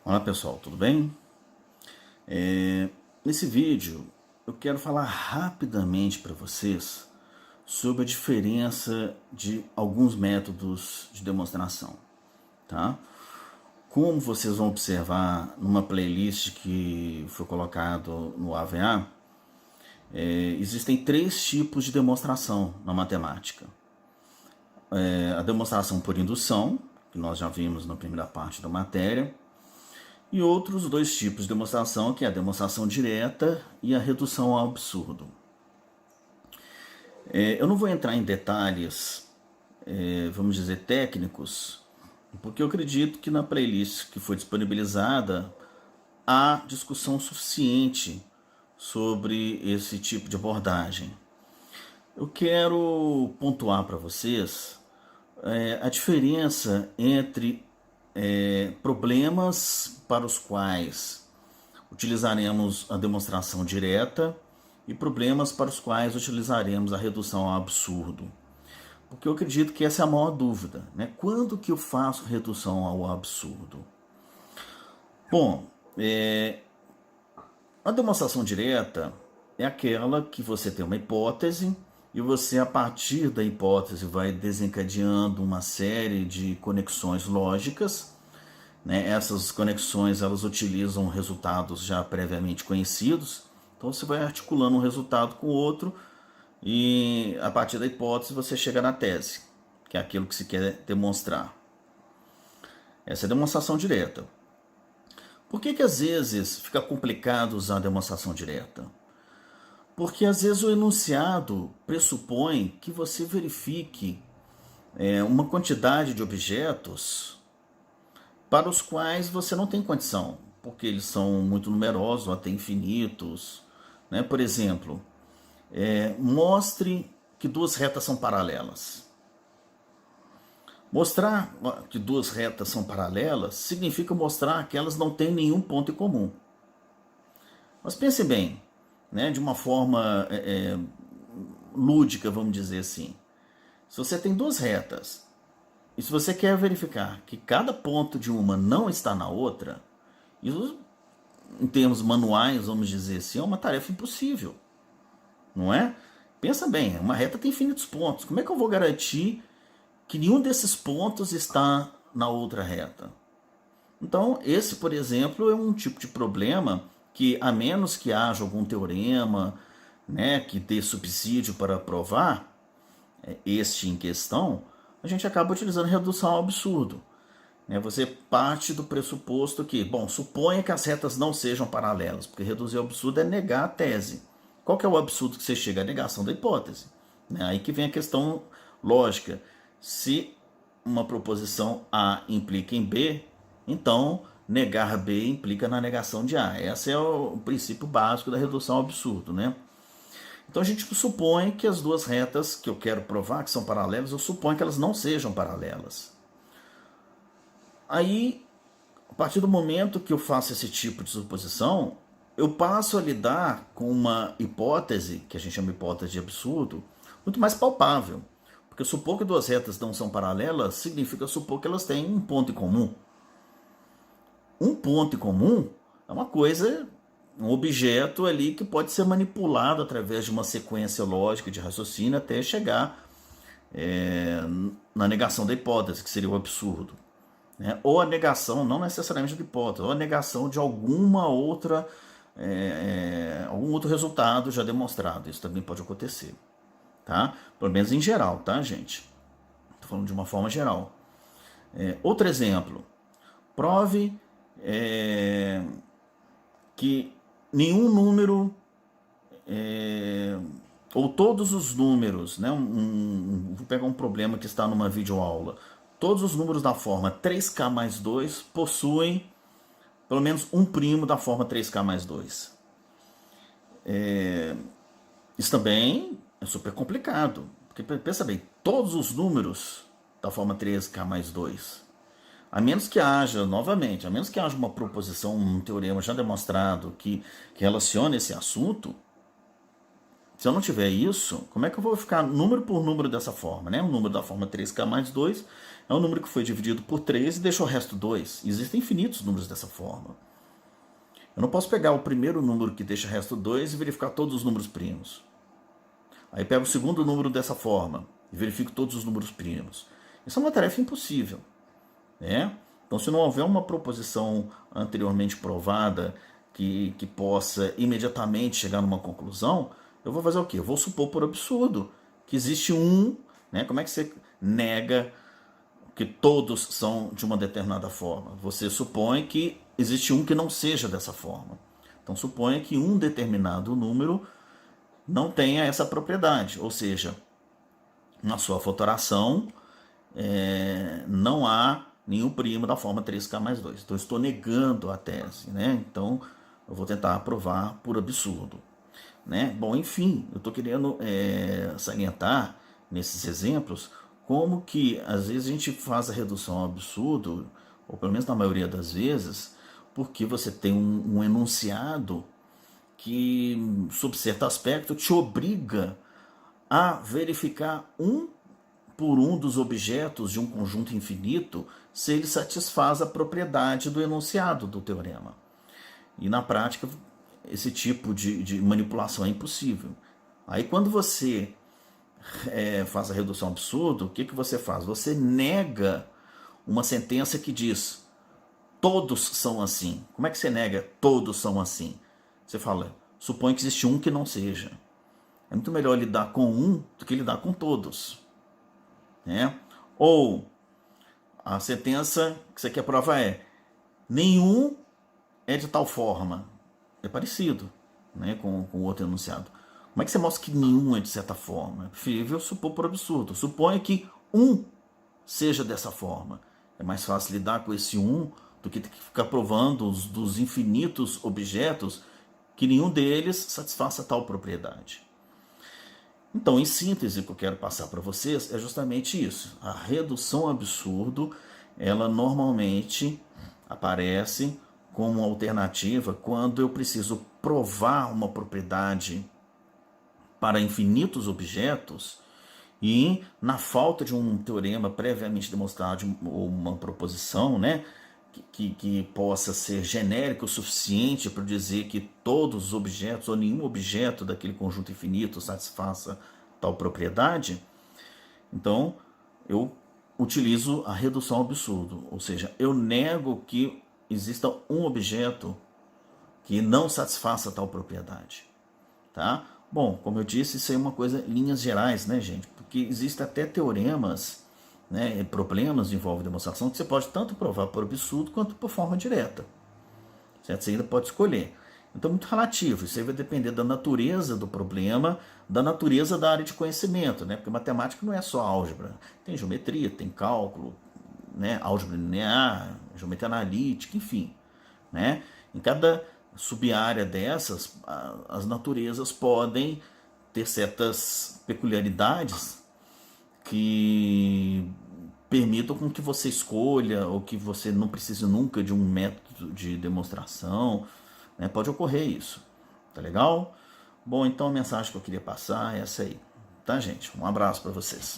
Olá pessoal, tudo bem? Nesse vídeo eu quero falar rapidamente para vocês sobre a diferença de alguns métodos de demonstração, tá? Como vocês vão observar numa playlist que foi colocado no AVA, existem três tipos de demonstração na matemática. A demonstração por indução, que nós já vimos na primeira parte da matéria, e outros dois tipos de demonstração, que é a demonstração direta e a redução ao absurdo. Eu não vou entrar em detalhes, vamos dizer, técnicos, porque eu acredito que na playlist que foi disponibilizada há discussão suficiente sobre esse tipo de abordagem. Eu quero pontuar para vocês a diferença entre problemas para os quais utilizaremos a demonstração direta e problemas para os quais utilizaremos a redução ao absurdo. Porque eu acredito que essa é a maior dúvida, né? Quando que eu faço redução ao absurdo? Bom, a demonstração direta é aquela que você tem uma hipótese e você, a partir da hipótese, vai desencadeando uma série de conexões lógicas, né? Essas conexões elas utilizam resultados já previamente conhecidos, então você vai articulando um resultado com o outro e a partir da hipótese você chega na tese, que é aquilo que se quer demonstrar. Essa é a demonstração direta. Por que às vezes fica complicado usar a demonstração direta? Porque às vezes o enunciado pressupõe que você verifique uma quantidade de objetos para os quais você não tem condição, porque eles são muito numerosos ou até infinitos, né? Por exemplo, mostre que duas retas são paralelas. Mostrar que duas retas são paralelas significa mostrar que elas não têm nenhum ponto em comum. Mas pense bem, né, de uma forma lúdica, vamos dizer assim. Se você tem duas retas e se você quer verificar que cada ponto de uma não está na outra, isso, em termos manuais, vamos dizer assim, é uma tarefa impossível, não é? Pensa bem, uma reta tem infinitos pontos. Como é que eu vou garantir que nenhum desses pontos está na outra reta? Então, esse, por exemplo, é um tipo de problema que, a menos que haja algum teorema, né, que dê subsídio para provar este em questão, a gente acaba utilizando redução ao absurdo. Você parte do pressuposto que, bom, suponha que as retas não sejam paralelas, porque reduzir ao absurdo é negar a tese. Qual que é o absurdo que você chega? A negação da hipótese. Aí que vem a questão lógica. Se uma proposição A implica em B, então negar B implica na negação de A. Esse é o princípio básico da redução ao absurdo, né? Então a gente supõe que as duas retas que eu quero provar que são paralelas, eu suponho que elas não sejam paralelas. Aí, a partir do momento que eu faço esse tipo de suposição, eu passo a lidar com uma hipótese, que a gente chama de hipótese de absurdo, muito mais palpável. Porque supor que duas retas não são paralelas significa supor que elas têm um ponto em comum. Um ponto em comum é uma coisa, um objeto ali que pode ser manipulado através de uma sequência lógica de raciocínio até chegar na negação da hipótese, que seria o absurdo. Ou a negação, não necessariamente da hipótese, ou a negação de alguma outra, algum outro resultado já demonstrado. Isso também pode acontecer. Tá? Pelo menos em geral, tá, gente? Estou falando de uma forma geral. Outro exemplo. Prove que nenhum número, ou todos os números, né? Vou pegar um problema que está numa videoaula. Todos os números da forma 3k mais 2 possuem pelo menos um primo da forma 3k mais 2. Isso também é super complicado. Porque pensa bem, todos os números da forma 3k mais 2, a menos que haja, novamente, a menos que haja uma proposição, um teorema já demonstrado que relacione esse assunto, Se eu não tiver isso, como é que eu vou ficar número por número dessa forma, né? O número da forma 3k mais 2 é um número que foi dividido por 3 e deixou o resto 2. Existem infinitos números dessa forma. Eu não posso pegar o primeiro número que deixa o resto 2 e verificar todos os números primos. Aí pego o segundo número dessa forma e verifico todos os números primos. Isso é uma tarefa impossível, né? Então, se não houver uma proposição anteriormente provada que possa imediatamente chegar numa conclusão, eu vou fazer o quê? Eu vou supor por absurdo que existe um, né? Como é que você nega que todos são de uma determinada forma? Você supõe que existe um que não seja dessa forma. Então, suponha que um determinado número não tenha essa propriedade, ou seja, na sua fatoração não há nenhum primo da forma 3k mais 2. Então, eu estou negando a tese, né? Então, eu vou tentar provar por absurdo, né? Bom, enfim, eu estou querendo salientar nesses exemplos como que às vezes a gente faz a redução ao absurdo, ou pelo menos na maioria das vezes, porque você tem um enunciado que, sob certo aspecto, te obriga a verificar um por um dos objetos de um conjunto infinito se ele satisfaz a propriedade do enunciado do teorema. E na prática, esse tipo de manipulação é impossível. Aí quando você faz a redução ao absurdo, o que você faz? Você nega uma sentença que diz todos são assim. Como é que você nega todos são assim? Você fala, supõe que existe um que não seja. É muito melhor lidar com um do que lidar com todos, né? Ou a sentença que você quer provar é nenhum é de tal forma. É parecido, né, com o outro enunciado. Como é que você mostra que nenhum é de certa forma? É preferível supor por absurdo. Suponha que um seja dessa forma. É mais fácil lidar com esse um do que ter que ficar provando dos infinitos objetos que nenhum deles satisfaça tal propriedade. Então, em síntese, o que eu quero passar para vocês é justamente isso. A redução ao absurdo, ela normalmente aparece como alternativa quando eu preciso provar uma propriedade para infinitos objetos e, na falta de um teorema previamente demonstrado ou uma proposição, né, que possa ser genérico o suficiente para dizer que todos os objetos ou nenhum objeto daquele conjunto infinito satisfaça tal propriedade, então eu utilizo a redução ao absurdo, ou seja, eu nego que exista um objeto que não satisfaça tal propriedade, tá? Bom, como eu disse, isso aí é uma coisa em linhas gerais, né, gente? Porque existem até teoremas, né, problemas envolvem demonstração que você pode tanto provar por absurdo quanto por forma direta, certo? Você ainda pode escolher. Então é muito relativo, isso aí vai depender da natureza do problema, da natureza da área de conhecimento, né? Porque matemática não é só álgebra, tem geometria, tem cálculo, né? Álgebra linear, geometria analítica, enfim, né? Em cada sub-área dessas, as naturezas podem ter certas peculiaridades que permitam com que você escolha ou que você não precise nunca de um método de demonstração, né? Pode ocorrer isso, tá legal? Bom, então a mensagem que eu queria passar é essa aí, tá, gente? Um abraço para vocês.